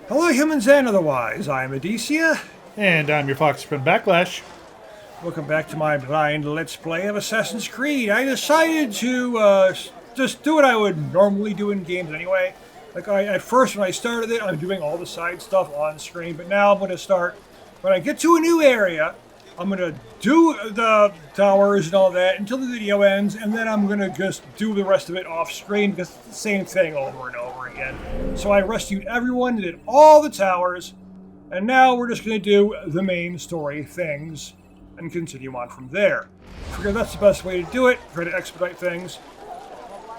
Hello, humans and otherwise. I'm Addie. And I'm your fox from Backlash. Welcome back to my blind Let's Play of Assassin's Creed. I decided to just do what I would normally do in games anyway. Like, at first when I started it, I'm doing all the side stuff on screen, but now I'm going to start, when I get to a new area, I'm going to do the towers and all that until the video ends, and then I'm going to just do the rest of it off screen because it's the same thing over and over again. So I rescued everyone, did all the towers, and now we're just going to do the main story things and continue on from there. I figure that's the best way to do it, try to expedite things.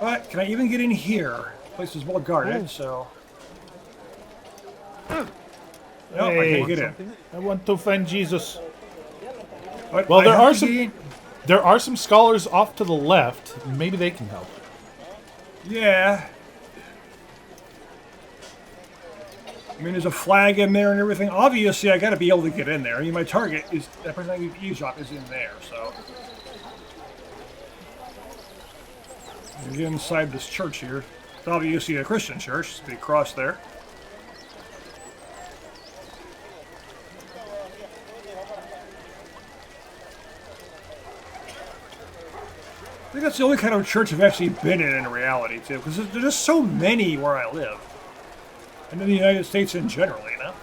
But can I even get in here? The place is well guarded, so... Nope, I can't get in. I want to find Jesus. But Well, there are some scholars off to the left. Maybe they can help. Yeah. I mean, there's a flag in there and everything. Obviously, I gotta be able to get in there. I mean, my target is, that person I can eavesdrop is in there, so. I get inside this church here. It's obviously a Christian church. There's a big cross there. I think that's the only kind of church I've actually been in reality, too, because there's just so many where I live. And in the United States in general, you know?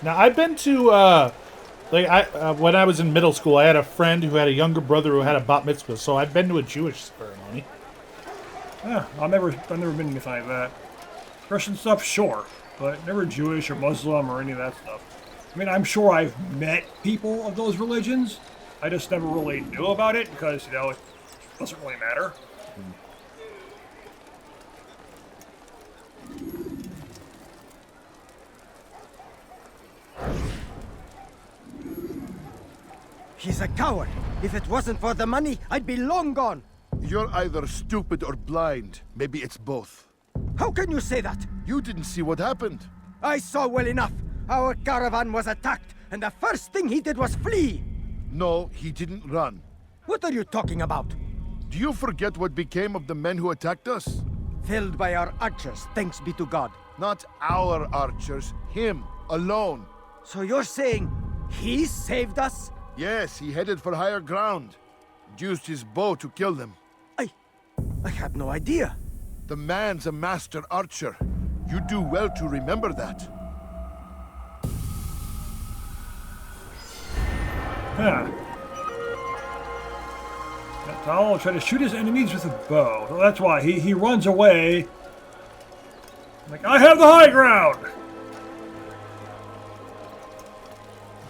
Now, I've been to, when I was in middle school, I had a friend who had a younger brother who had a bat mitzvah, so I've been to a Jewish ceremony. Yeah, I've never been anything like that. Christian stuff, sure, but never Jewish or Muslim or any of that stuff. I mean, I'm sure I've met people of those religions. I just never really knew about it because, you know, it doesn't really matter. He's a coward. If it wasn't for the money, I'd be long gone. You're either stupid or blind. Maybe it's both. How can you say that? You didn't see what happened. I saw well enough. Our caravan was attacked, and the first thing he did was flee. No, he didn't run. What are you talking about? Do you forget what became of the men who attacked us? Felled by our archers, thanks be to God. Not our archers, him, alone. So you're saying he saved us? Yes, he headed for higher ground. Used his bow to kill them. I had no idea. The man's a master archer. You do well to remember that. Huh. I'll try to shoot his enemies with a bow. So that's why he runs away. Like, I have the high ground!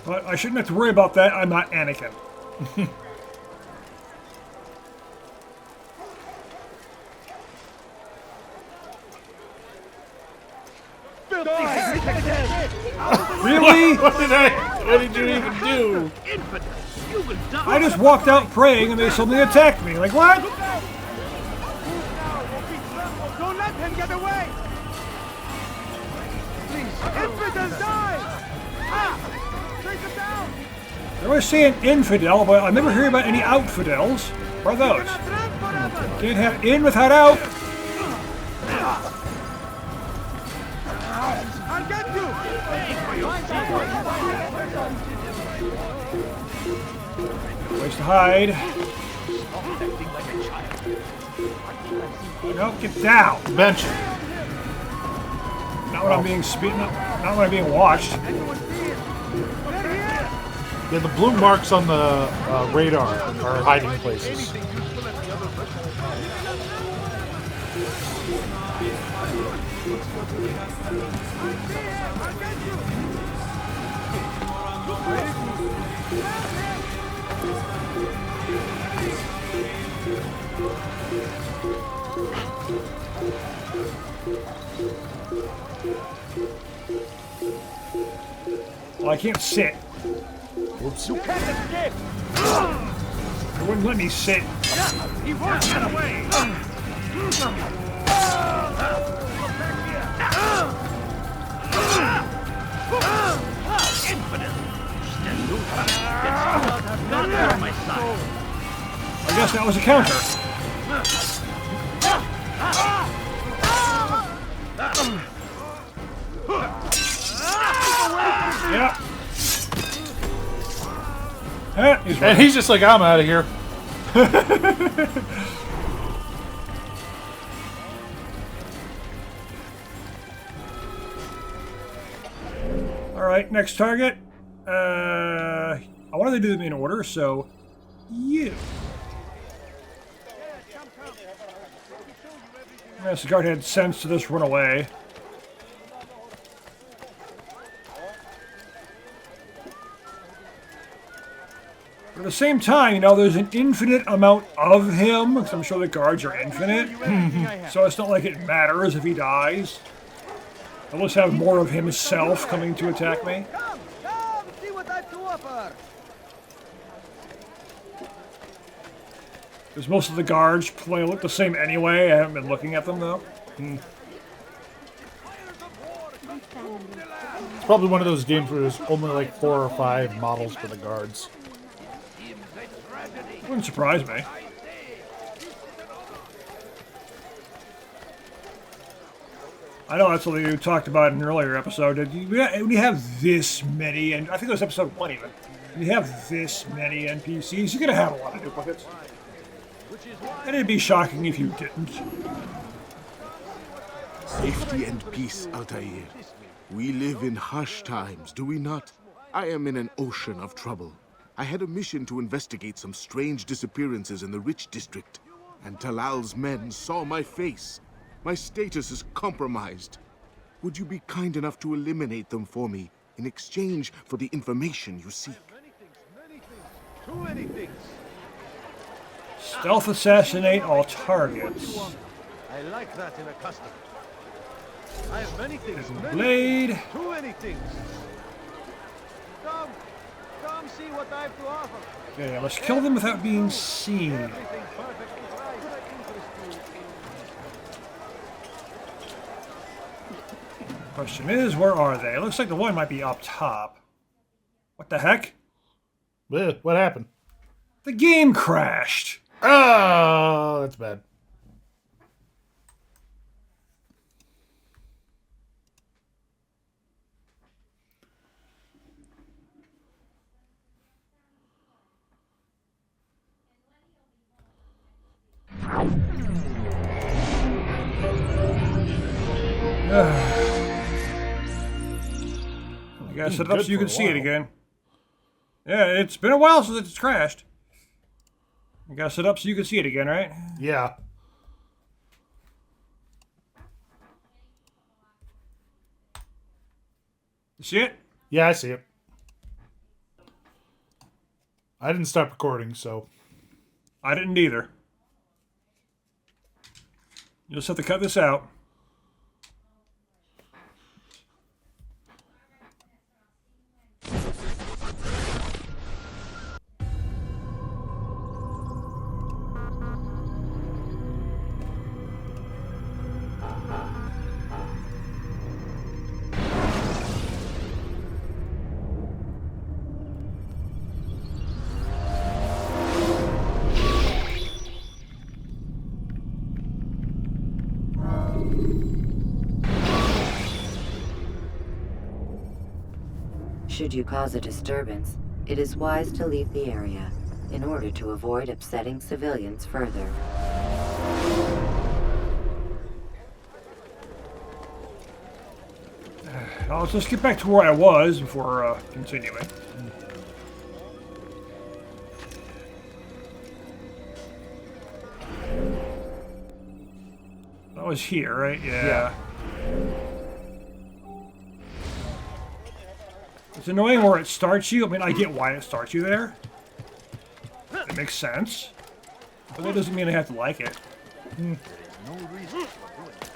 But I shouldn't have to worry about that. I'm not Anakin. Really? What did you even do? I just walked out praying and they suddenly attacked me. Like, what? Don't let him get away! Infidels die! Take him down! They're always saying infidel, but I never hear about any outfidels. What are those? Can't have in without out. I'll get you! Place to hide. No, get down. Bench. Not when I'm being not when I'm being watched. Yeah, the blue marks on the radar are hiding places. Well, I can't sit. Whoops. You can't escape! They wouldn't let me sit. He won't get away! I guess that was a counter. Yeah. Yeah, he's And right. he's just like, I'm out of here. All right, next target. I wanted to do them in order, so you. Yes, the guard had sense to just run away. But at the same time, you know, there's an infinite amount of him, because I'm sure the guards are infinite. So it's not like it matters if he dies. I'll just have more of himself coming to attack me. Come, see what I've to offer. Because most of the guards look the same anyway. I haven't been looking at them, though. It's probably one of those games where there's only like 4 or 5 models for the guards. Wouldn't surprise me. I know that's what you talked about in an earlier episode. When you have this many, and I think it was episode 1 even, when you have this many NPCs, you're going to have a lot of duplicates. And it'd be shocking if you didn't. Safety and peace, Altair. We live in harsh times, do we not? I am in an ocean of trouble. I had a mission to investigate some strange disappearances in the Rich District, and Talal's men saw my face. My status is compromised. Would you be kind enough to eliminate them for me in exchange for the information you seek? Too many things. Stealth assassinate all targets. I like that in a customer. I have many things. Blade. Too many things. Come see what I have to offer. Okay, I must kill them without being seen. Everything perfectly right. Question is, where are they? It looks like the one might be up top. What the heck? Ugh, what happened? The game crashed. Oh, that's bad. You gotta set it up Good so you for can a see it while. again. Yeah, it's been a while since it's crashed. You gotta set up so you can see it again, right? Yeah. You see it? Yeah, I see it. I didn't stop recording, so. I didn't either. You'll just have to cut this out. Should you cause a disturbance, it is wise to leave the area in order to avoid upsetting civilians further. I'll just get back to where I was before continuing. That was here, right? Yeah. It's annoying where it starts you. I mean, I get why it starts you there. It makes sense. But that doesn't mean I have to like it. No reason for doing it.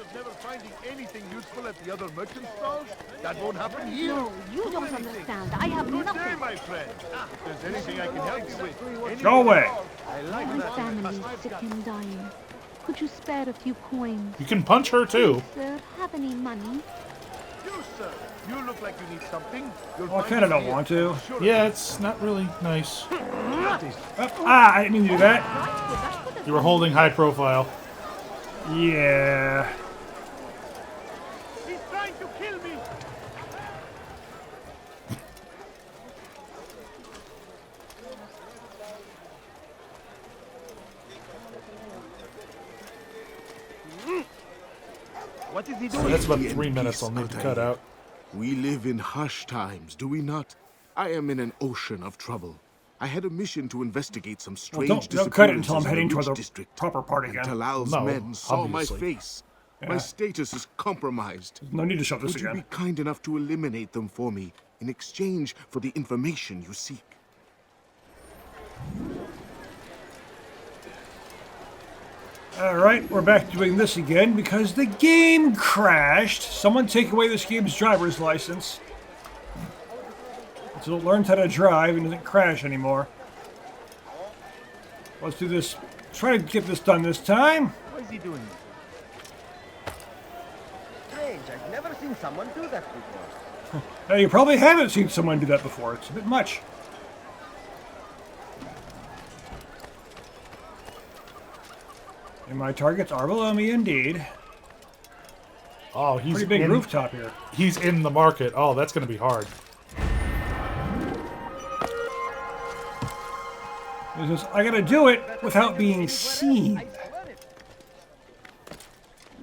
Of never finding anything useful at the other merchant stalls? That won't happen here. No, you don't understand. I have Good day, nothing. my friend. If there's anything I can help you with, Go away. I like My that. family is sick and dying. Could you spare a few coins? You can punch her, too. Sir, have any money? You, sir. You look like you need something. You'll Well, I find kind of it don't here. want to. Sure. Yeah, it's not really nice. I didn't mean to do that. You were holding high profile. Yeah. He's trying to kill me. What is he So doing? that's about Be in 3 minutes peace, I'll need to Altair. cut out. We live in hush times, do we not? I am in an ocean of trouble. I had a mission to investigate some Well, strange don't cut it until I'm disappearances in heading the toward Rich the district. proper part And again. Talal's No, men saw obviously. my face. Yeah. My status is compromised. No need to shove this Would you again. be kind enough to eliminate them for me in exchange for the information you seek? Alright, we're back doing this again because the game crashed. Someone take away this game's driver's license. So it learns how to drive and doesn't crash anymore. Let's do this. Try to get this done this time. What is he doing? Strange, I've never seen someone do that before. Now, you probably haven't seen someone do that before. It's a bit much. And my targets are below me indeed. Oh, he's Pretty big in, rooftop here. He's in the market. Oh, that's going to be hard. Because I gotta do it without being seen.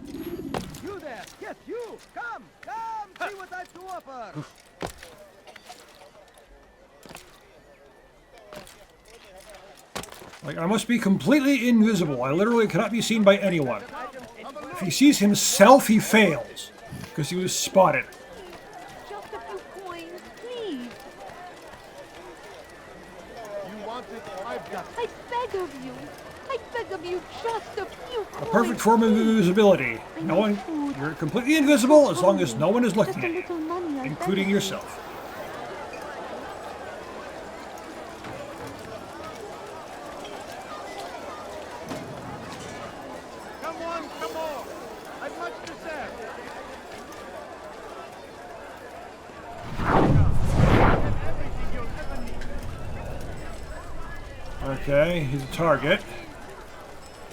You there! Yes, you! Come! Come! See what I've to offer! Like, I must be completely invisible. I literally cannot be seen by anyone. If he sees himself, he fails. Because he was spotted. Just a few coins, please. You want it? I've got it. I beg of you. I beg of you, just a few A coins. perfect form of invisibility. No one, you're completely invisible as long as no one is Just looking a at you, little money, I beg including of you. yourself. Come on, come on. I've much to say. Everything you'll ever need. Okay, he's a target.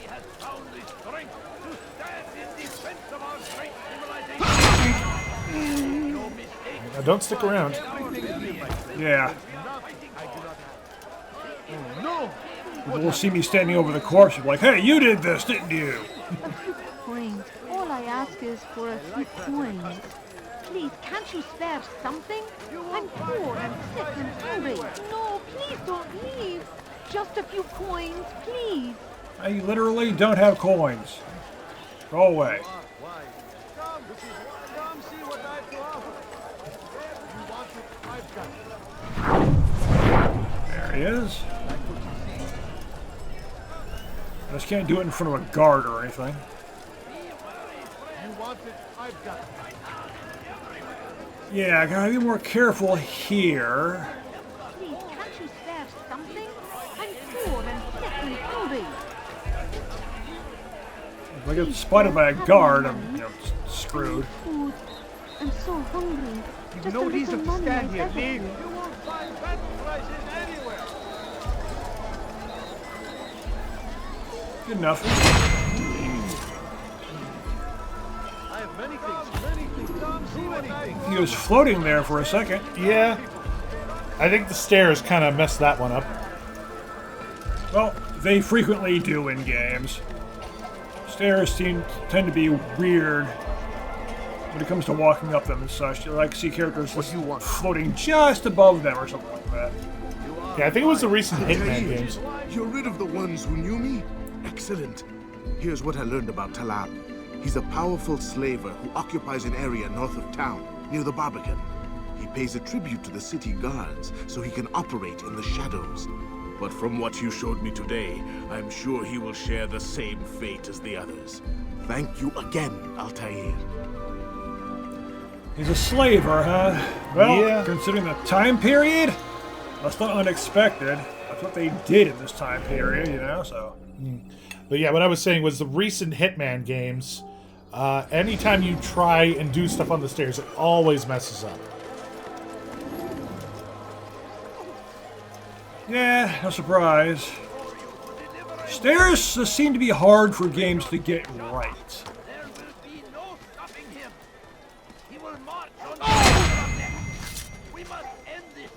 He has found the strength to stand in defense of our great civilization. No mistake. Now, don't stick around. Yeah. No! People will see me standing over the corpse and be like, hey, you did this, didn't you? A few coins. All I ask is for a few coins. Please, can't you spare something? I'm poor and sick and hungry. No, please don't leave. Just a few coins, please. I literally don't have coins. Go away. Why? Come see what I've to offer. You want it? I've got it. There he is. I just can't do it in front of a guard or anything. You want it? I've got it. Yeah, I gotta be more careful here. Please, can't you spare something? I'm poor and sick and hungry. If I get spotted by a guard, I'm screwed. Food. I'm so hungry. Just No a reason little to money, I stand here. beg of Leave. you. You won't find battle prices anywhere. Good enough. I have many things. Come see what I He was floating there for a second. Yeah. I think the stairs kind of messed that one up. Well, they frequently do in games. Stairs tend to be weird when it comes to walking up them and such. You like to see characters floating just above them or something like that. Yeah, I think it was the recent Hitman games. You're rid of the ones who knew me? Excellent. Here's what I learned about Talal. He's a powerful slaver who occupies an area north of town, near the Barbican. He pays a tribute to the city guards so he can operate in the shadows. But from what you showed me today, I'm sure he will share the same fate as the others. Thank you again, Altair. He's a slaver, huh? Well, Yeah. considering the time period, that's not unexpected. That's what they did in this time period, you know, so. But yeah, what I was saying was the recent Hitman games, anytime you try and do stuff on the stairs, it always messes up. Yeah, no surprise. Stairs just seem to be hard for games to get right. There will be no stopping him. He will march on from next. We must end this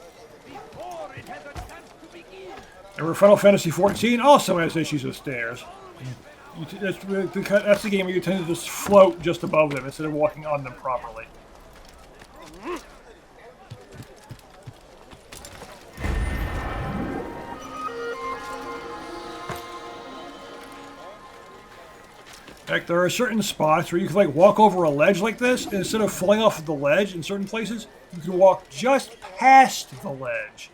before it has a chance to begin. Remember, Final Fantasy XIV also has issues with stairs. That's the game where you tend to just float just above them instead of walking on them properly. Like, there are certain spots where you can like walk over a ledge like this, and instead of falling off of the ledge in certain places, you can walk just past the ledge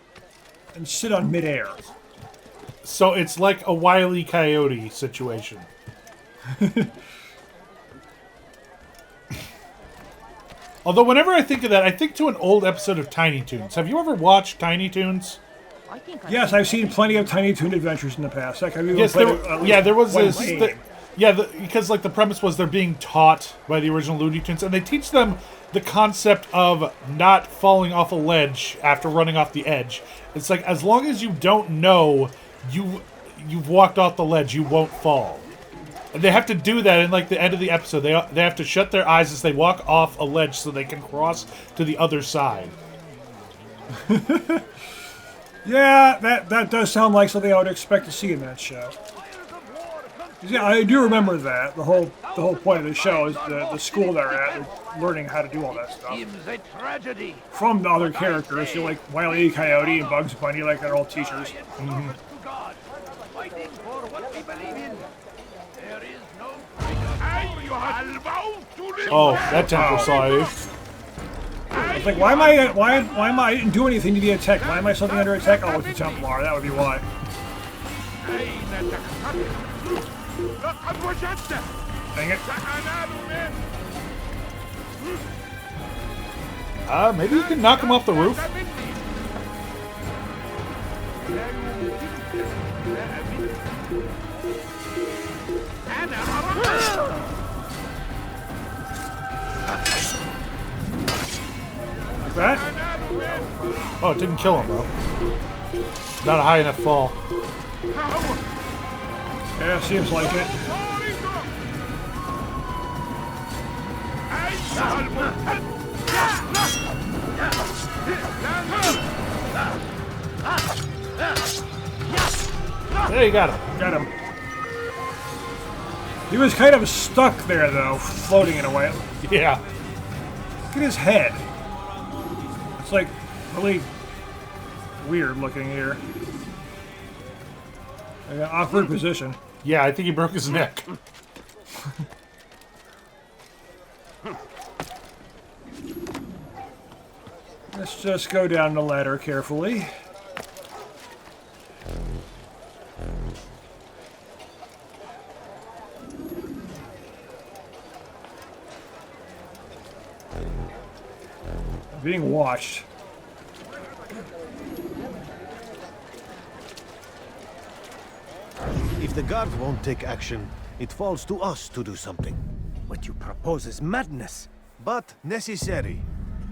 and sit on midair. So it's like a Wile E. Coyote situation. Although whenever I think of that, I think to an old episode of Tiny Toons. Have you ever watched Tiny Toons? Yes, I've seen plenty of Tiny Toon adventures in the past. Like, I've even Yes, played there was one this. game. Because like the premise was they're being taught by the original Looney Tunes, and they teach them the concept of not falling off a ledge after running off the edge. It's like as long as you don't know you've walked off the ledge, you won't fall. And they have to do that in like the end of the episode. They have to shut their eyes as they walk off a ledge so they can cross to the other side. Yeah, that does sound like something I would expect to see in that show. Yeah, I do remember that. The whole point of the show is the school they're at, learning how to do all that stuff. From the other characters, like Wile E. Coyote and Bugs Bunny, like they're all teachers. Mm-hmm. Oh, that temple saw you. I was like, why am I? I didn't do anything to be attacked. Why am I suddenly under attack? Oh, it's the Templar. That would be why. Dang it. Maybe you can knock him off the roof. Like that? Oh, it didn't kill him, though. Not a high enough fall. Yeah, seems like it. There, you got him. Got him. He was kind of stuck there, though, floating in a way. Yeah. Look at his head. It's like really weird looking here. Like an awkward position. Yeah, I think he broke his neck. Let's just go down the ladder carefully. Being watched. If the guard won't take action, it falls to us to do something. What you propose is madness. But necessary.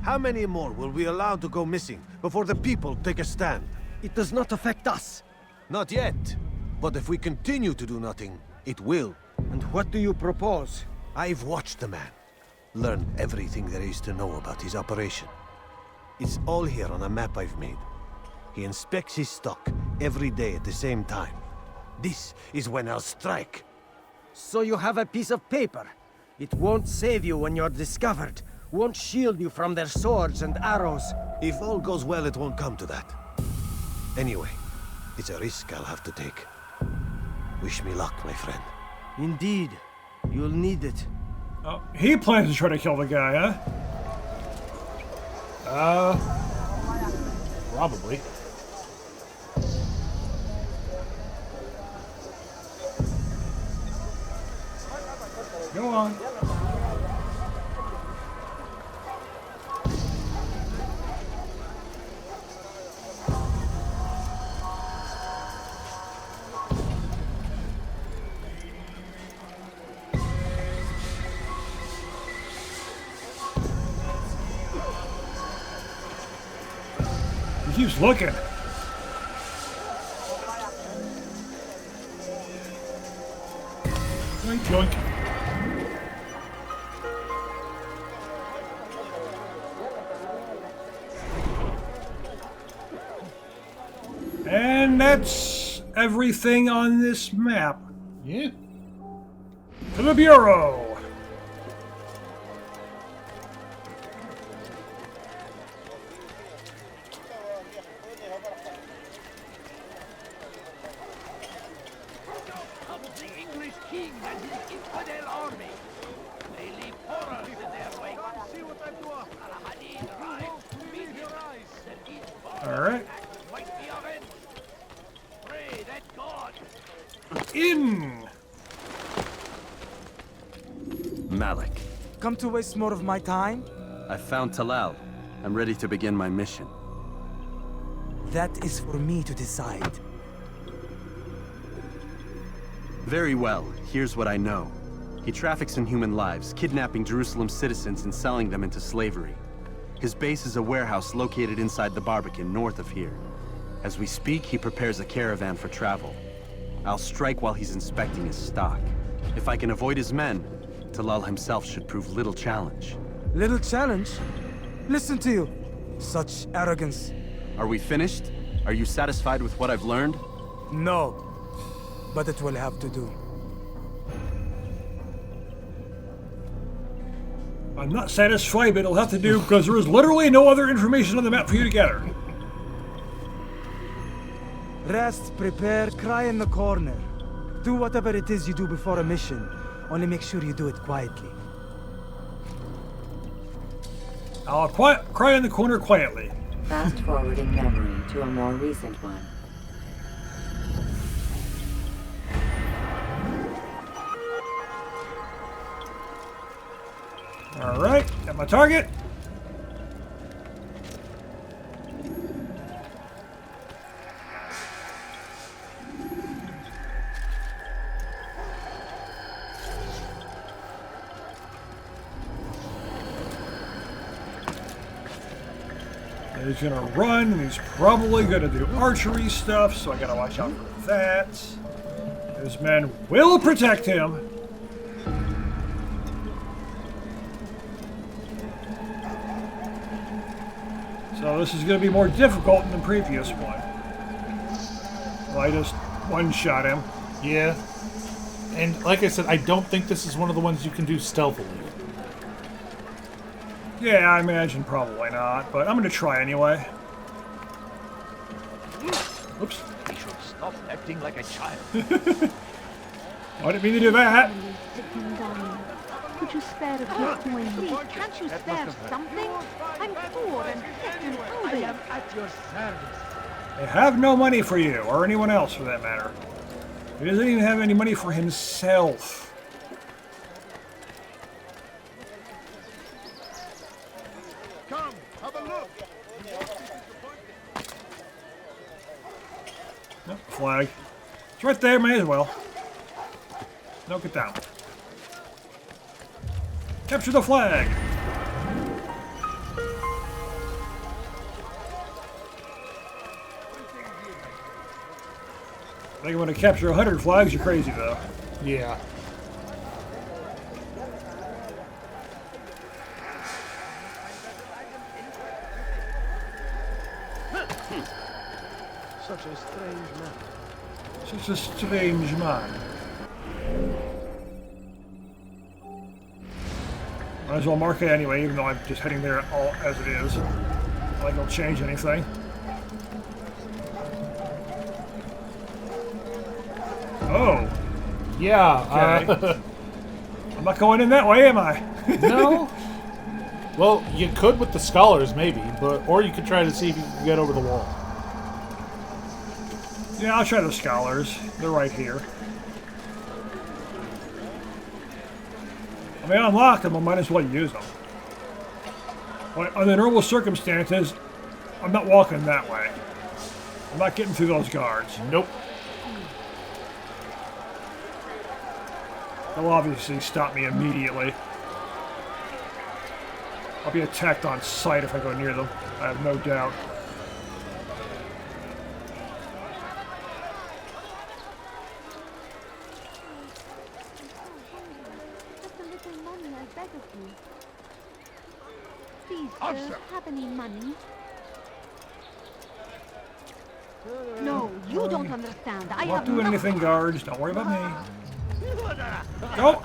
How many more will we allow to go missing before the people take a stand? It does not affect us. Not yet. But if we continue to do nothing, it will. And what do you propose? I've watched the man. Learned everything there is to know about his operation. It's all here on a map I've made. He inspects his stock every day at the same time. This is when I'll strike. So you have a piece of paper. It won't save you when you're discovered. Won't shield you from their swords and arrows. If all goes well, it won't come to that. Anyway, it's a risk I'll have to take. Wish me luck, my friend. Indeed. You'll need it. Oh, he plans to try to kill the guy, huh? Probably. Go on. He keeps looking. Yoink, yoink. And that's everything on this map. Yeah. To the Bureau! The English king and his infidel army. They leave horrors in their wake. Come see what I do. Al-Hadid rides to meet your eyes. Alright. Might be of it. Pray that God. In! Malik, Come to waste more of my time? I found Talal. I'm ready to begin my mission. That is for me to decide. Very well, here's what I know. He traffics in human lives, kidnapping Jerusalem citizens and selling them into slavery. His base is a warehouse located inside the Barbican, north of here. As we speak, he prepares a caravan for travel. I'll strike while he's inspecting his stock. If I can avoid his men, Talal himself should prove little challenge. Little challenge? Listen to you. Such arrogance. Are we finished? Are you satisfied with what I've learned? No. But it will have to do. I'm not satisfied, but it'll have to do because there is literally no other information on the map for you to gather. Rest, prepare, cry in the corner. Do whatever it is you do before a mission. Only make sure you do it quietly. I'll cry in the corner quietly. Fast forwarding memory to a more recent one. Alright, got my target. He's gonna run, and he's probably gonna do archery stuff, so I gotta watch out for that. His men will protect him. So this is gonna be more difficult than the previous one. Well, I just one-shot him. Yeah. And like I said, I don't think this is one of the ones you can do stealthily. Yeah, I imagine probably not, but I'm gonna try anyway. Oops. He should stop acting like a child. I didn't mean to do that. Sick and dying. Could you spare a few coins? Please, can't you spare something? I'm poor and sick and hungry. At your service. I have no money for you, or anyone else for that matter. He doesn't even have any money for himself. Come, have a look. Nope, flag. It's right there, may as well. No, get down. Capture the flag! I think I'm gonna capture 100 flags, you're crazy though. Yeah. Such a strange man. Such a strange man. Might as well mark it anyway, even though I'm just heading there all as it is. Not like it'll change anything. Oh, Yeah. okay. I'm not going in that way, am I? No. Well, you could with the scholars, maybe, but or you could try to see if you can get over the wall. Yeah, I'll try the scholars. They're right here. I mean, I unlocked them, I might as well use them. But under normal circumstances, I'm not walking that way. I'm not getting through those guards. Nope. They'll obviously stop me immediately. I'll be attacked on sight if I go near them. I have no doubt. Just a little money, I beg of you. Please, sir, have any money? No, you don't understand. I I'm not have doing nothing. anything, guards. Don't worry about me. Go!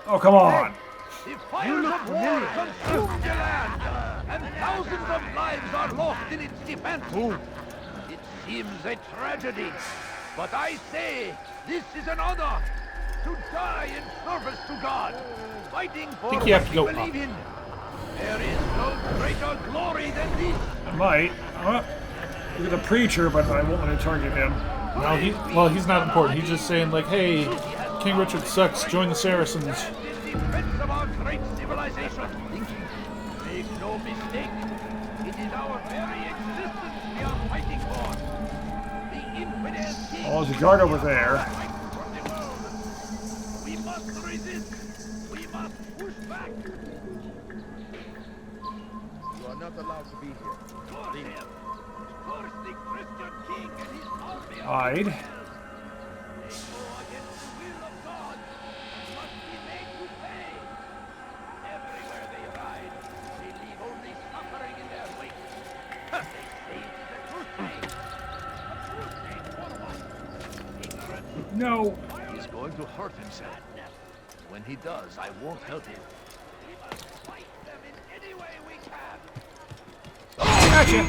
Oh, come on. The fires of war consumed the land, and thousands of lives are lost in its defense. It seems a tragedy, but I say this is an honor to die in service to God, fighting for think you have what to go we believe in. There is no greater glory than this. I might. Look at the preacher, but I won't let it target him. No, he's not important. He's just saying like, hey, King Richard sucks. Join the Saracens. In defense of our great civilization. Make no mistake, it is our very existence we are fighting for. The infidel king. Oh, there's a guard over there. We must resist. We must push back. You are not allowed to be here. Curse him. Curse the Christian king and his army. Hide. They go against the will of God and must be made to pay. Everywhere they ride, they leave only suffering in their wake. They say it is a crusade. A crusade for what? Ignorance. No. He's going to hurt himself. When he does, I won't help him. We must fight them in any way we can. Gotcha.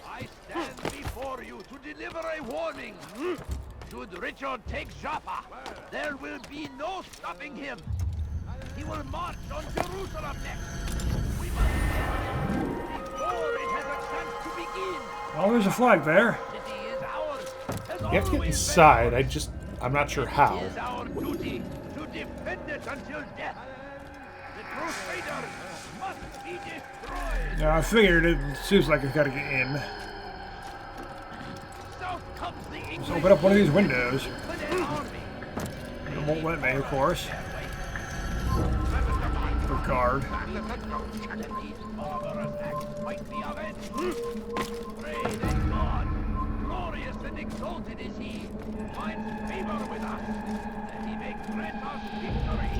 I stand before you to deliver a warning. Should Richard take Jaffa, there will be no stopping him. He will march on Jerusalem next. We must stop him before it has a chance to begin. Oh, there's a flag there. The city is ours. Has You have to get always been inside. ours. I'm not sure how. It is our duty to defend it until death. The Crusaders must be destroyed. Yeah, I figured it seems like it's got to get in. South comes the English. Let's open up one of these windows. with an army. It won't let me, of course. The guard. That these barbarous acts might be avenged. Pray that God, glorious and exalted is He, finds favor with us, that He may grant us victory.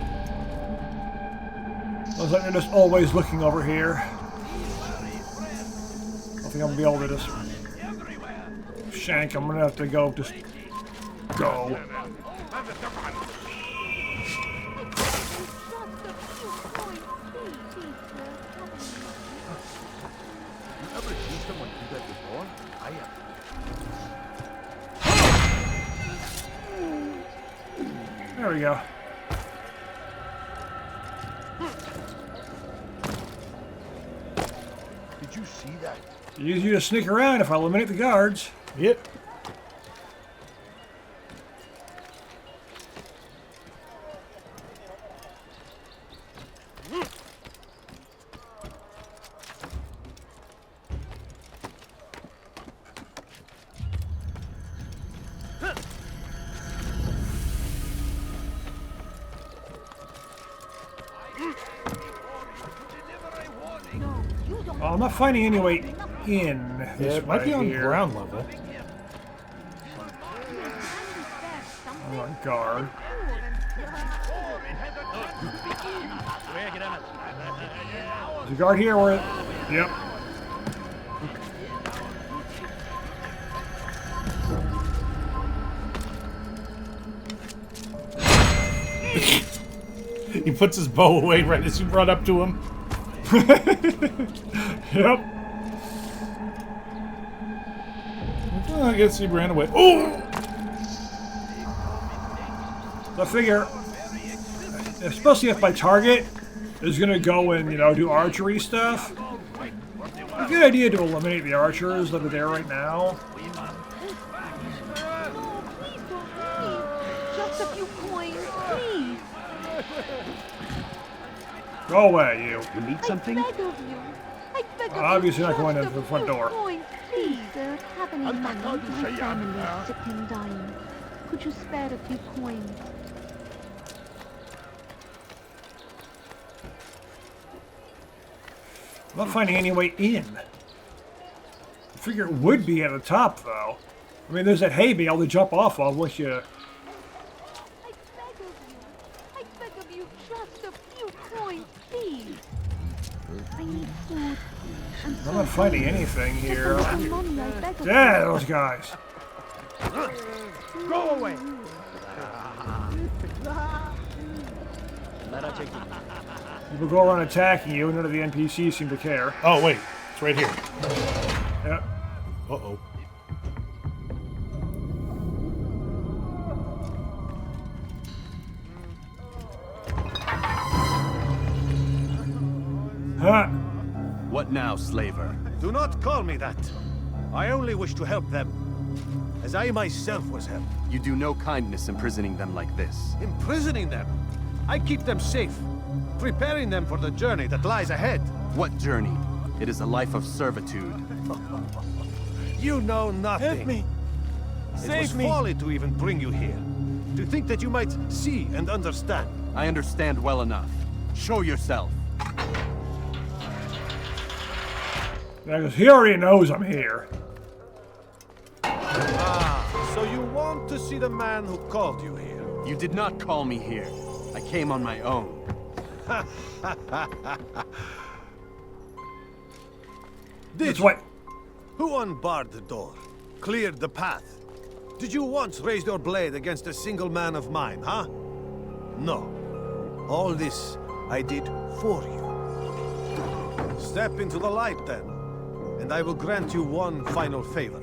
Looks like they're just always looking over here. Be wary, friend. I think I'm gonna be able to just Everywhere. shank. I'm gonna have to go. Just go. Ever seen someone do that before? I have. There we go. Did you see that? Use you to sneak around if I eliminate the guards. Yep. Oh, I'm not finding any way in. Yeah, This it might be way on here. ground level. I'm on guard. There's a guard here where. Yep. He puts his bow away right as you run up to him. Yep. Oh, I guess he ran away. Oh! So I figure, especially if my target is gonna go and do archery stuff, a good idea to eliminate the archers that are there right now. Just a few coins, please. Go away, you. You need something? I beg of you. I beg of you. Obviously not going just into a the front few door. coins, please. Have any money? My family is sick and dying. Could you spare a few coins? I'm not finding any way in. I figure it would be at the top, though. I mean, there's that hay bale to jump off of once you... I beg of you. I beg of you, just a few coins, please. I need food. I'm not finding anything here. Some money, I beg of you. Yeah, those guys. Go away! People go around attacking you, and none of the NPCs seem to care. Oh, wait. It's right here. Yep. Uh-oh. Huh. What now, slaver? Do not call me that. I only wish to help them, as I myself was helped. You do no kindness imprisoning them like this. Imprisoning them? I keep them safe, preparing them for the journey that lies ahead. What journey? It is a life of servitude. You know nothing. Help me! It was folly to even bring you here. To think that you might see and understand. I understand well enough. Show yourself. Yeah, because he already knows I'm here. Ah, so you want to see the man who called you here? You did not call me here. I came on my own. That's what. Who unbarred the door? Cleared the path? Did you once raise your blade against a single man of mine, huh? No. All this I did for you. Step into the light then, and I will grant you one final favor.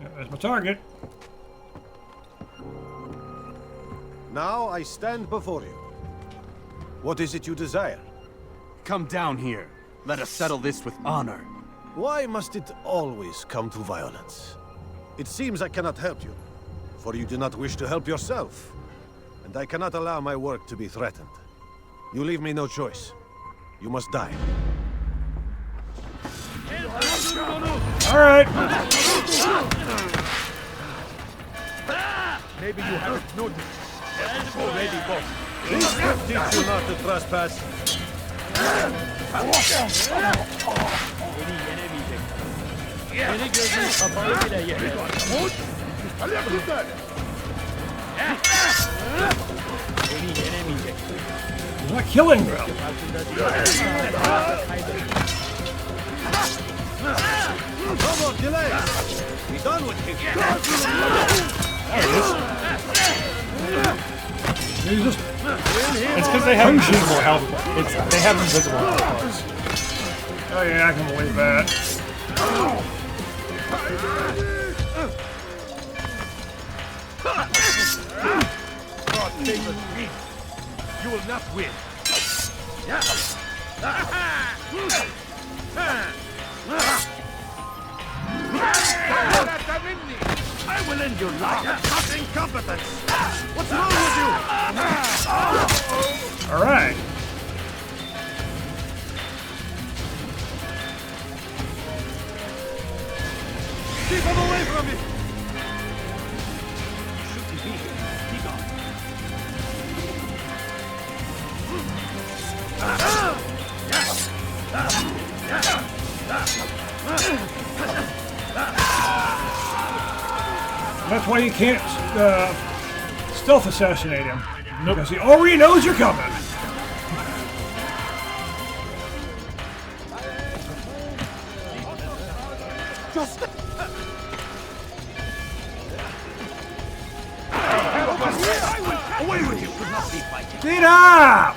Yeah, there's my target. Now I stand before you. What is it you desire? Come down here. Let us settle this with honor. Why must it always come to violence? It seems I cannot help you, for you do not wish to help yourself. And I cannot allow my work to be threatened. You leave me no choice. You must die. All right. Maybe you haven't noticed. Already, boss. This will teach you not to trespass. Beni gözün kapalı bile yeter. Beni yenemeyeceksin. He's not killing me. No more delays. Be done with him. He's just. It's because they have invisible health. They have invisible health bars. Oh yeah, I can believe that. God favors me. You will not win. I will end your life. Not incompetence. What's wrong with you? All right. Keep him away from me. Shouldn't be here. Be gone. That's why you can't stealth assassinate him. Nope. Because he already knows you're coming. Just away with you. Could not be fighting. Get up!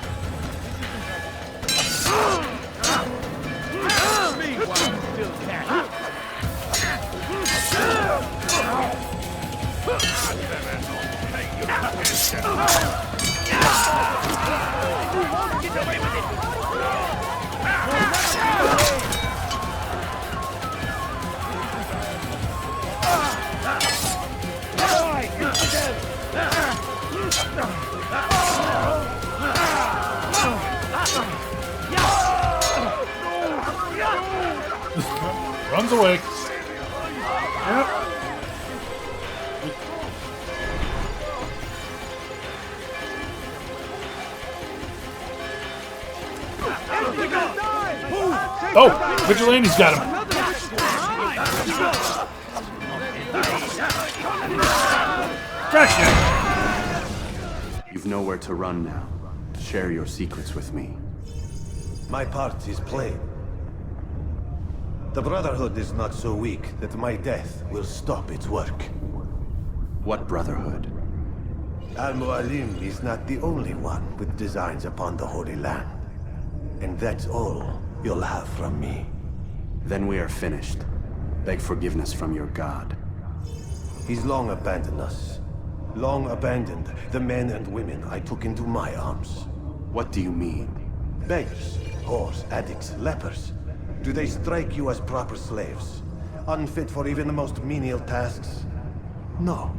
Me while you still can. Get away with it. Runs away. Yep. Oh, Vigilante's got him. Scratch it. You've nowhere to run now. Share your secrets with me. My part is plain. The Brotherhood is not so weak that my death will stop its work. What Brotherhood? Al-Mualim is not the only one with designs upon the Holy Land. And that's all you'll have from me. Then we are finished. Beg forgiveness from your god. He's long abandoned us. Long abandoned the men and women I took into my arms. What do you mean? Beggars, whores, addicts, lepers. Do they strike you as proper slaves? Unfit for even the most menial tasks? No.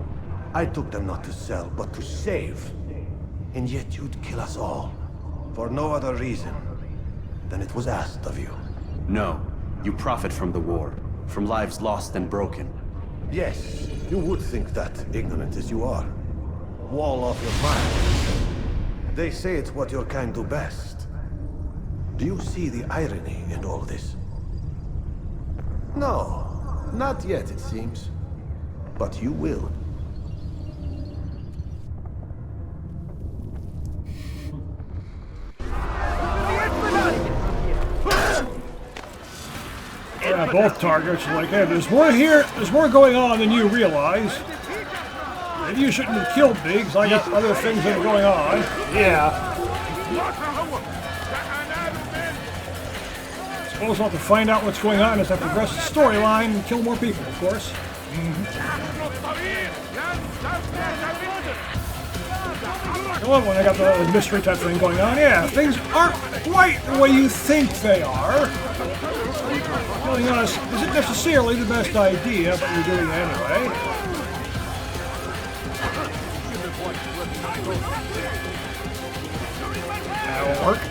I took them not to sell, but to save. And yet you'd kill us all. For no other reason than it was asked of you. No. You profit from the war. From lives lost and broken. Yes, you would think that, ignorant as you are. Wall off your mind. They say it's what your kind do best. Do you see the irony in all this? No, not yet, it seems. But you will. Yeah, both targets are like, hey, there's more here, there's more going on than you realize. Maybe you shouldn't have killed me, because I got other things that are going on. Yeah. Suppose I'll have to find out what's going on as I progress the storyline and kill more people, of course. I love when I got the mystery type thing going on. Yeah, things aren't quite the way you think they are. Killing us isn't necessarily the best idea, but you're doing it anyway. That'll work.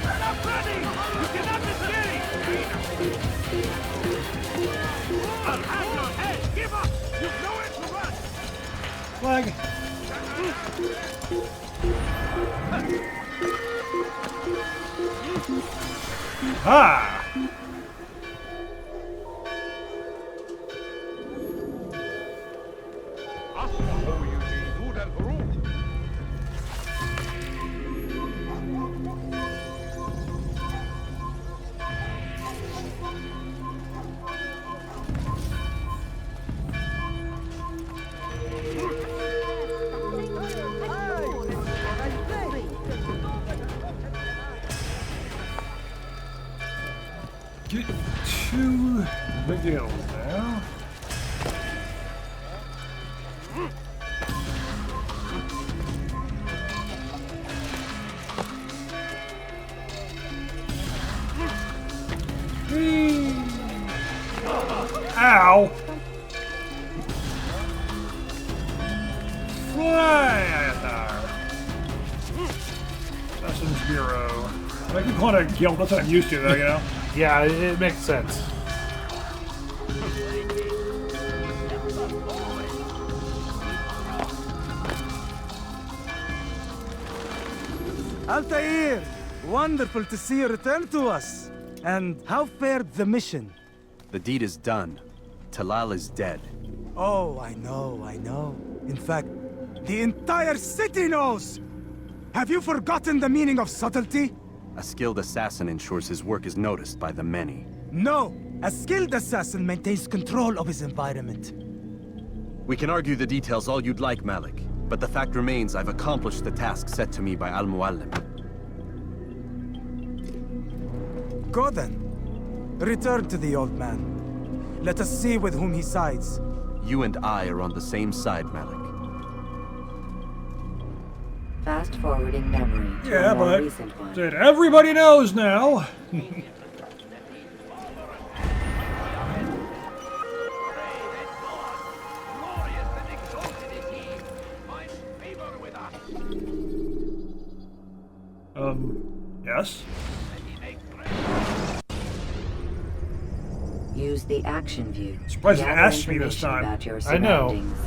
Flag. Ah! Get to the guild now. Ow! Fly there! Assassin's Bureau. I can call it a guild, that's what I'm used to though, you know? Yeah, it makes sense. Altair! Wonderful to see you return to us. And how fared the mission? The deed is done. Talal is dead. Oh, I know. In fact, the entire city knows! Have you forgotten the meaning of subtlety? A skilled assassin ensures his work is noticed by the many. No! A skilled assassin maintains control of his environment. We can argue the details all you'd like, Malik. But the fact remains I've accomplished the task set to me by Al-Mualim. Go then. Return to the old man. Let us see with whom he sides. You and I are on the same side, Malik. Fast forwarding memory to Yeah, a more but recent one. that everybody knows now. Yes? Use the action view. Surprised it Gather asked me this information time. about your I know. surroundings.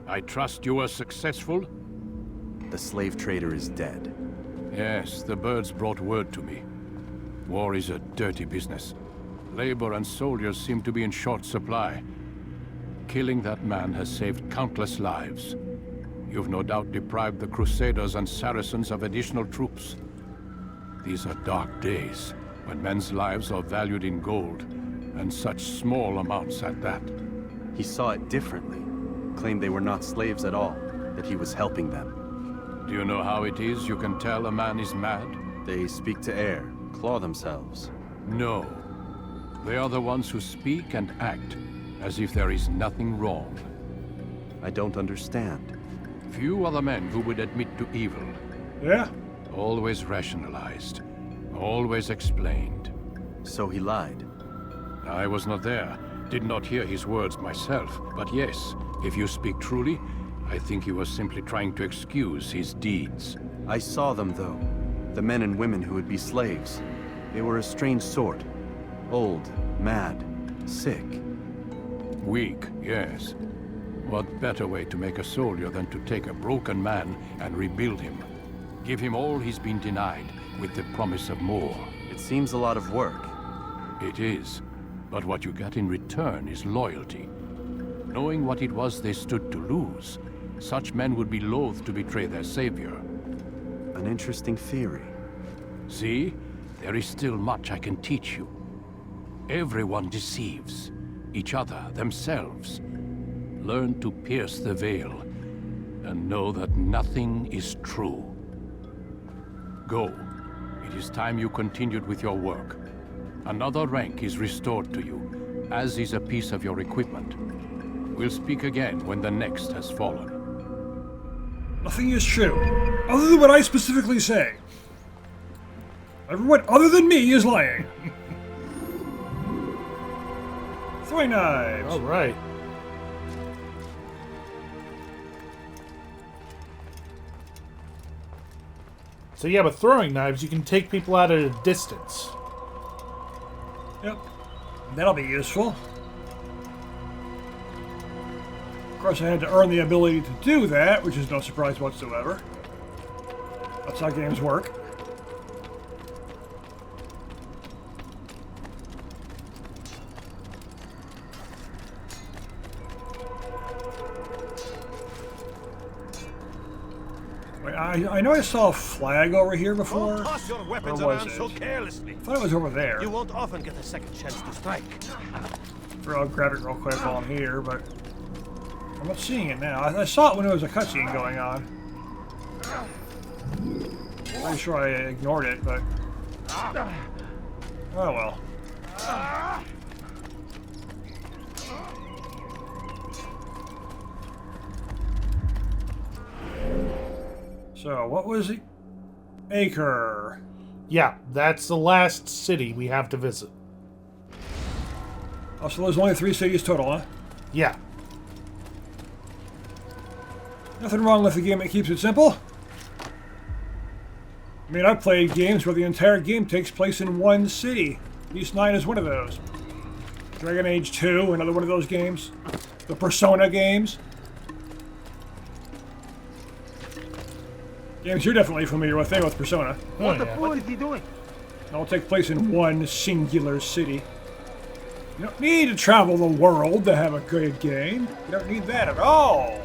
I trust you were successful? The slave trader is dead. Yes, the birds brought word to me. War is a dirty business. Labor and soldiers seem to be in short supply. Killing that man has saved countless lives. You've no doubt deprived the Crusaders and Saracens of additional troops. These are dark days, when men's lives are valued in gold, and such small amounts at that. He saw it differently. Claimed they were not slaves at all, that he was helping them. Do you know how it is you can tell a man is mad? They speak to air, claw themselves. No. They are the ones who speak and act as if there is nothing wrong. I don't understand. Few are the men who would admit to evil. Yeah? Always rationalized. Always explained. So he lied. I was not there. Did not hear his words myself. But yes, if you speak truly, I think he was simply trying to excuse his deeds. I saw them, though. The men and women who would be slaves. They were a strange sort. Old, mad, sick. Weak, yes. What better way to make a soldier than to take a broken man and rebuild him? Give him all he's been denied, with the promise of more. It seems a lot of work. It is. But what you get in return is loyalty. Knowing what it was they stood to lose, such men would be loath to betray their savior. An interesting theory. See? There is still much I can teach you. Everyone deceives. Each other, themselves. Learn to pierce the veil, and know that nothing is true. Go. It is time you continued with your work. Another rank is restored to you, as is a piece of your equipment. We'll speak again when the next has fallen. Nothing is true, other than what I specifically say. Everyone other than me is lying. Throwing knives. All right. So yeah, with throwing knives, you can take people out at a distance. Yep. That'll be useful. Of course, I had to earn the ability to do that, which is no surprise whatsoever. That's how games work. Wait, I know I saw a flag over here before. Don't toss your weapons Or was around it? so carelessly. I thought it was over there. You won't often get a second chance to strike. I'll grab it real quick while I'm here, but I'm not seeing it now. I saw it when there was a cutscene going on. Pretty sure I ignored it, but oh well. So, what was it? Acre. Yeah, that's the last city we have to visit. Oh, so there's only 3 cities total, huh? Yeah. Nothing wrong with a game that keeps it simple. I mean, I've played games where the entire game takes place in one city. Beast 9 is one of those. Dragon Age 2, another one of those games. The Persona games. Games you're definitely familiar with, with Persona. Oh, yeah. What is he doing? All take place in one singular city. You don't need to travel the world to have a good game. You don't need that at all.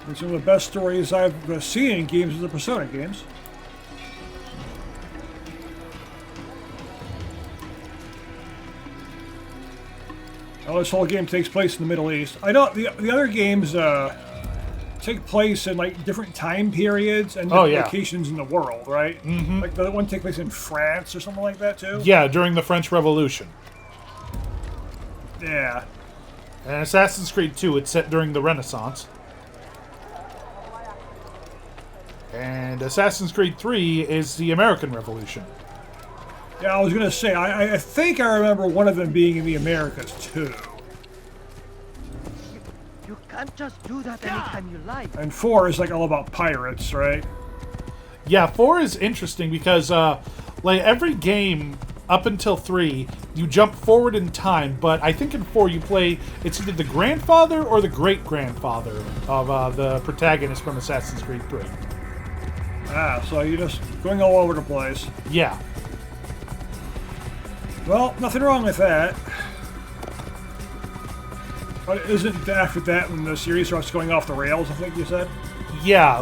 And some of the best stories I've seen in games are the Persona games. Now, this whole game takes place in the Middle East. I know the other games take place in like different time periods and different locations in the world, right? Mm-hmm. Like the one take place in France or something like that too. Yeah, during the French Revolution. Yeah. And Assassin's Creed 2, it's set during the Renaissance. And Assassin's Creed 3 is the American Revolution. Yeah, I was gonna say, I think I remember one of them being in the Americas too. You can't just do that anytime you like. And 4 is like all about pirates, right? Yeah, 4 is interesting because like every game up until 3, you jump forward in time, but I think in 4 you play, it's either the grandfather or the great-grandfather of the protagonist from Assassin's Creed 3. Ah, so you're just going all over the place. Yeah. Well, nothing wrong with that. Isn't after that when the series starts going off the rails, I think you said? Yeah,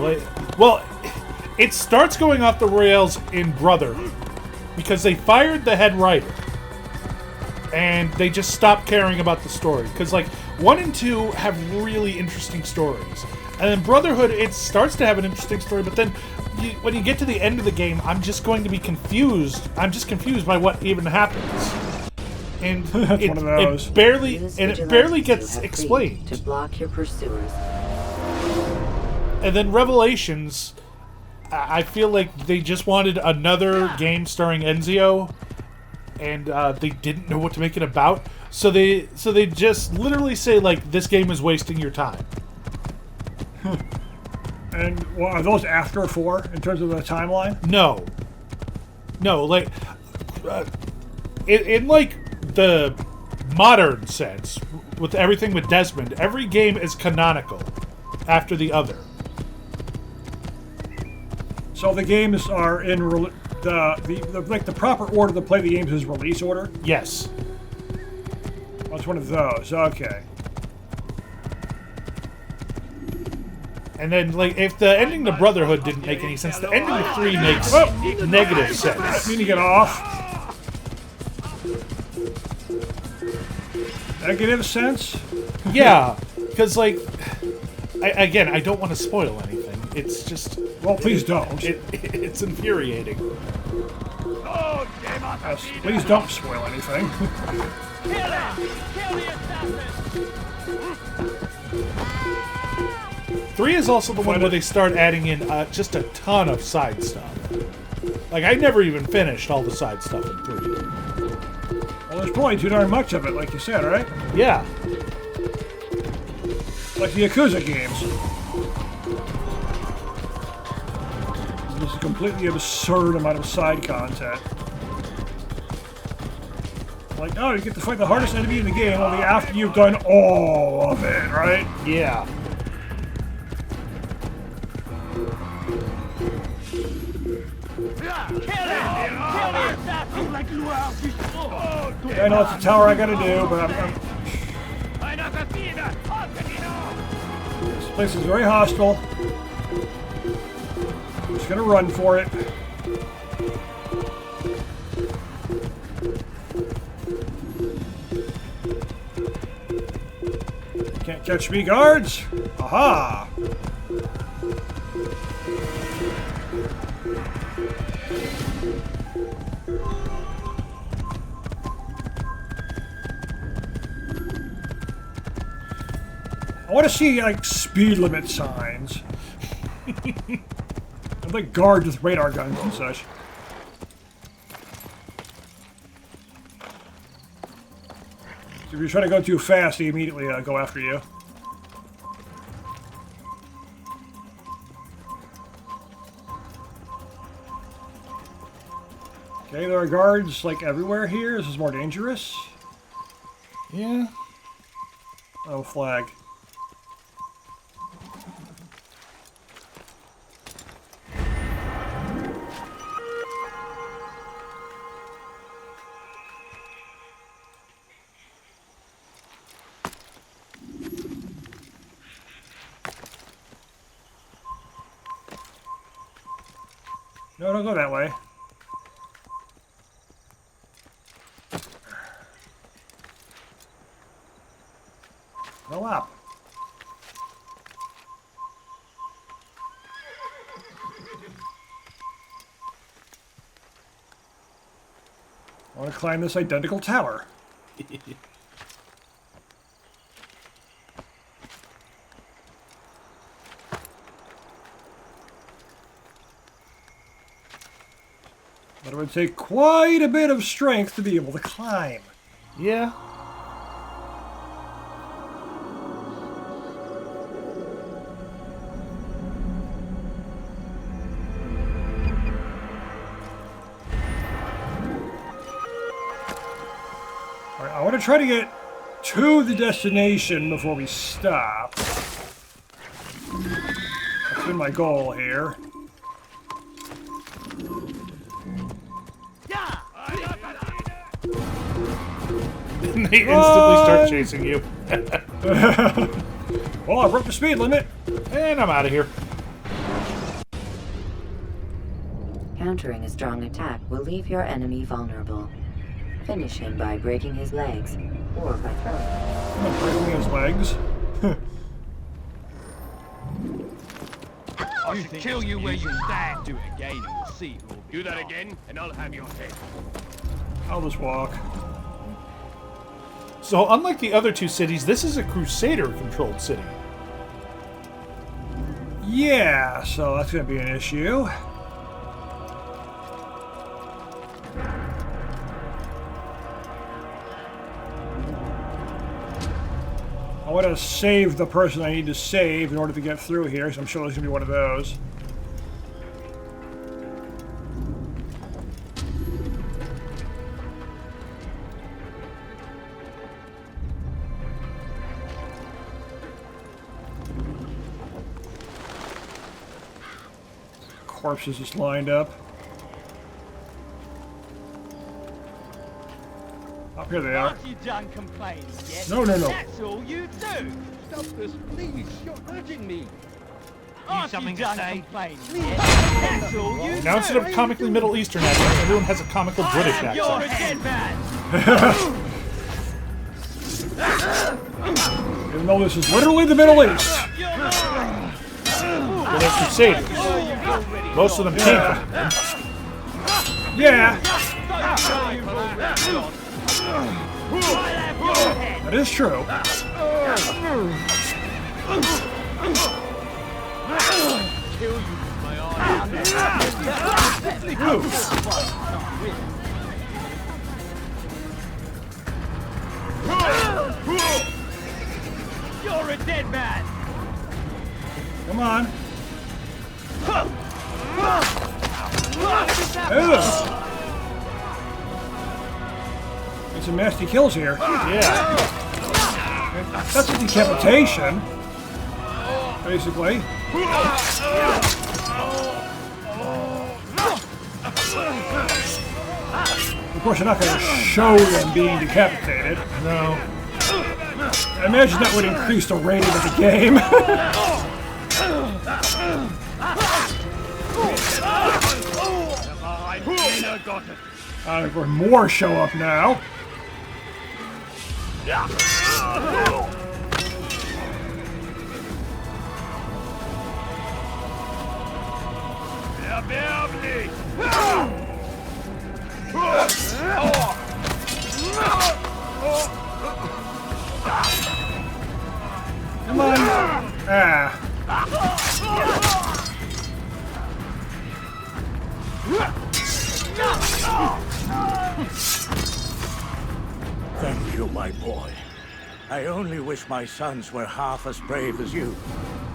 well, it starts going off the rails in Brotherhood because they fired the head writer and they just stopped caring about the story. Because, 1 and 2 have really interesting stories. And then Brotherhood, it starts to have an interesting story, but then when you get to the end of the game, I'm just going to be confused. I'm just confused by what even happens. And it barely gets explained. To block your pursuers. And then Revelations, I feel like they just wanted another game starring Enzio, and they didn't know what to make it about. So they just literally say, this game is wasting your time. And are those after 4 in terms of the timeline? No, in the modern sense, with everything with Desmond, every game is canonical after the other. So the games are in the proper order to play the games is release order? Yes. Oh, it's one of those. Okay. And then, if the ending to Brotherhood didn't make any sense, the ending to 3 makes negative sense. You need to get off. Negative sense? Yeah, because, again, I don't want to spoil anything. It's just... Well, please don't. It's infuriating. Yes, please don't spoil anything. Kill him! Kill the assassin! 3 is also the one where they start adding in just a ton of side stuff. I never even finished all the side stuff in 3. Well, there's probably too darn much of it, like you said, right? Yeah. Like the Yakuza games. There's a completely absurd amount of side content. Oh, you get to fight the hardest enemy in the game only after you've done all of it, right? Yeah. Yeah, I know it's a tower I gotta do, but this place is very hostile. I'm just gonna run for it. Can't catch me, guards! Aha! I want to see, speed limit signs. I'd like guards with radar guns and such. So if you're trying to go too fast, they immediately go after you. Okay, there are guards, everywhere here. This is more dangerous. Yeah. Oh, flag. No, don't go that way. Go up. I want to climb this identical tower. But it would take quite a bit of strength to be able to climb. Yeah. Alright, I want to try to get to the destination before we stop. That's been my goal here. And they instantly start chasing you. Well, I broke the speed limit. And I'm out of here. Countering a strong attack will leave your enemy vulnerable. Finish him by breaking his legs, or by throwing him. I'm gonna break his legs. I should kill you where you stand. Do it again and we'll see who will do that again, and I'll have your head. I'll just walk. So, unlike the other two cities, this is a Crusader-controlled city. Yeah, so that's gonna be an issue. I want to save the person I need to save in order to get through here, so I'm sure there's going to be one of those. Corpses just lined up. Up here they are. Aren't you done complaining yet? No. That's all you do. Stop this, please. You're hurting me. Aren't you done complaining yet? That's all you Now, instead of comically Middle Eastern accent, everyone has a comical British You're a accent. dead man. Even though this is literally the Middle East. Well, they're Crusaders. Most of them came from them. Yeah, that is true. You're a dead man. Come on. Ugh. Get some nasty kills here. Yeah. That's a decapitation, basically. Of course, you're not going to show them being decapitated. No. I imagine that would increase the rating of the game. Of course, more show up now. Come on. Ah. Thank you, my boy. I only wish my sons were half as brave as you.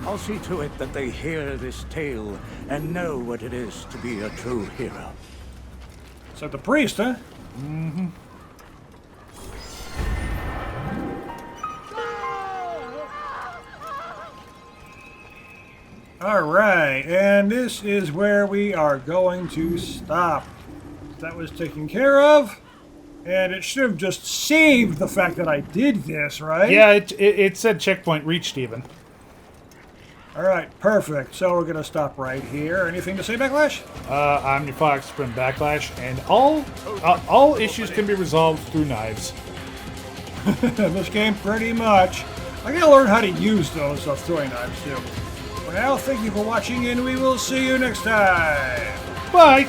I'll see to it that they hear this tale and know what it is to be a true hero. So the priest, huh? Mm-hmm. Alright, and this is where we are going to stop. That was taken care of. And it should have just saved the fact that I did this, right? Yeah, it said checkpoint reached even. Alright, perfect. So we're going to stop right here. Anything to say, Backlash? I'm your Fox from Backlash, and all issues can be resolved through knives. This game, pretty much. I gotta learn how to use those throwing knives, too. For now, thank you for watching, and we will see you next time. Bye!